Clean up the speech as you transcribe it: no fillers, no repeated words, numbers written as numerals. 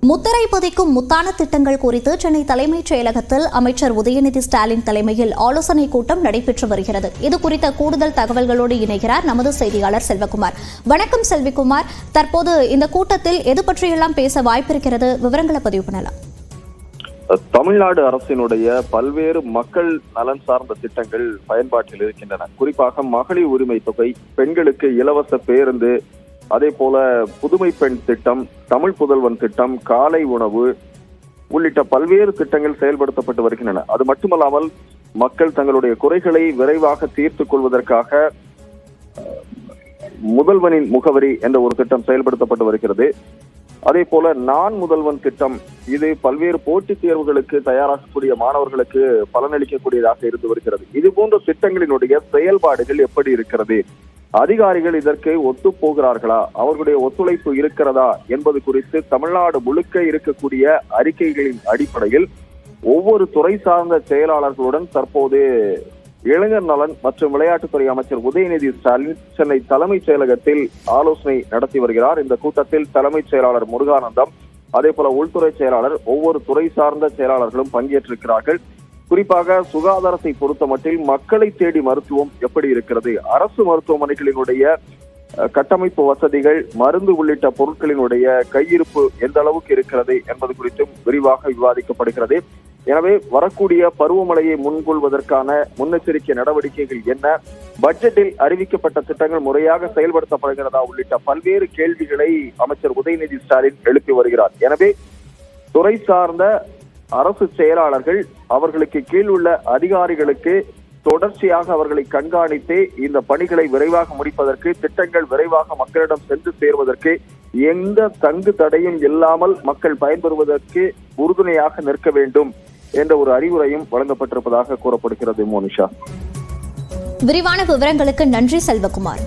முத்திரை பதிக்கும் முத்தான திட்டங்கள் குறித்து சென்னை தலைமைச் செயலகத்தில் அமைச்சர் உதயநிதி ஸ்டாலின் தலைமையில் ஆலோசனைக் கூட்டம் நடைபெற்று வருகிறது. இது குறித்த கூடுதல் தகவல்களோடு இணைகிறார் நமது செய்தியாளர் செல்வகுமார். வணக்கம் செல்விகுமார், தற்போது இந்த கூட்டத்தில் எது பற்றியெல்லாம் பேச வாய்ப்பிருக்கிறது? விவரங்களை பதிவு பண்ணலாம். தமிழ்நாடு அரசினுடைய பல்வேறு மக்கள் நலன் சார்ந்த திட்டங்கள் பயன்பாட்டில் இருக்கின்றன. குறிப்பாக மகளிர் உரிமை தொகை, பெண்களுக்கு இலவச பேருந்து, அதே போல புதுமை பெண் திட்டம், தமிழ் புதல்வன் திட்டம், காலை உணவு உள்ளிட்ட பல்வேறு திட்டங்கள் செயல்படுத்தப்பட்டு வருகின்றன. அது மட்டுமல்லாமல் மக்கள் தங்களுடைய குறைகளை விரைவாக தீர்த்துக் கொள்வதற்காக முதல்வனின் முகவரி என்ற ஒரு திட்டம் செயல்படுத்தப்பட்டு வருகிறது. அதே போல நான் முதல்வன் திட்டம், இது பல்வேறு போட்டித் தேர்வுகளுக்கு தயாராகக்கூடிய மாணவர்களுக்கு பலனளிக்கக்கூடியதாக இருந்து வருகிறது. இது போன்ற திட்டங்களினுடைய செயல்பாடுகள் எப்படி இருக்கிறது, அதிகாரிகள் இதற்கு ஒத்து போகிறார்களா, அவர்களுடைய ஒத்துழைப்பு இருக்கிறதா என்பது குறித்து தமிழ்நாடு முழுக்க இருக்கக்கூடிய அறிக்கைகளின் அடிப்படையில் ஒவ்வொரு துறை சார்ந்த செயலாளர்களுடன் தற்போது இளைஞர் நலன் மற்றும் விளையாட்டுத்துறை அமைச்சர் உதயநிதி ஸ்டாலின் சென்னை தலைமைச் செயலகத்தில் ஆலோசனை நடத்தி வருகிறார். இந்த கூட்டத்தில் தலைமைச் செயலாளர் முருகானந்தம், அதே போல உள்துறை செயலாளர், ஒவ்வொரு துறை சார்ந்த செயலாளர்களும் பங்கேற்றிருக்கிறார்கள். குறிப்பாக சுகாதாரத்தை பொறுத்த மட்டில் மக்களை தேடி மருத்துவம் எப்படி இருக்கிறது, அரசு மருத்துவமனைகளினுடைய கட்டமைப்பு வசதிகள், மருந்து உள்ளிட்ட பொருட்களினுடைய கையிருப்பு எந்த அளவுக்கு இருக்கிறது என்பது குறித்தும் விரிவாக விவாதிக்கப்படுகிறது. எனவே வரக்கூடிய பருவமழையை முன்கொள்வதற்கான முன்னெச்சரிக்கை நடவடிக்கைகள் என்ன, பட்ஜெட்டில் அறிவிக்கப்பட்ட திட்டங்கள் முறையாக செயல்படுத்தப்படுகிறதா உள்ளிட்ட பல்வேறு கேள்விகளை அமைச்சர் உதயநிதி ஸ்டாலின் எழுப்பி வருகிறார். எனவே துறை சார்ந்த அரசு செயலாளர்கள் அவர்களுக்கு கீழ் உள்ள அதிகாரிகளுக்கு தொடர்ச்சியாக அவர்களை கண்காணித்து இந்த பணிகளை விரைவாக முடிப்பதற்கு, திட்டங்கள் விரைவாக மக்களிடம் சென்று சேர்வதற்கு, எந்த தங்கு தடையும் இல்லாமல் மக்கள் பயன்பெறுவதற்கு உறுதுணையாக நிற்க வேண்டும் என்ற ஒரு அறிவுரையும் வழங்கப்பட்டிருப்பதாக கூறப்படுகிறது. மோனிஷா, விரிவான விவரங்களுக்கு நன்றி செல்வகுமார்.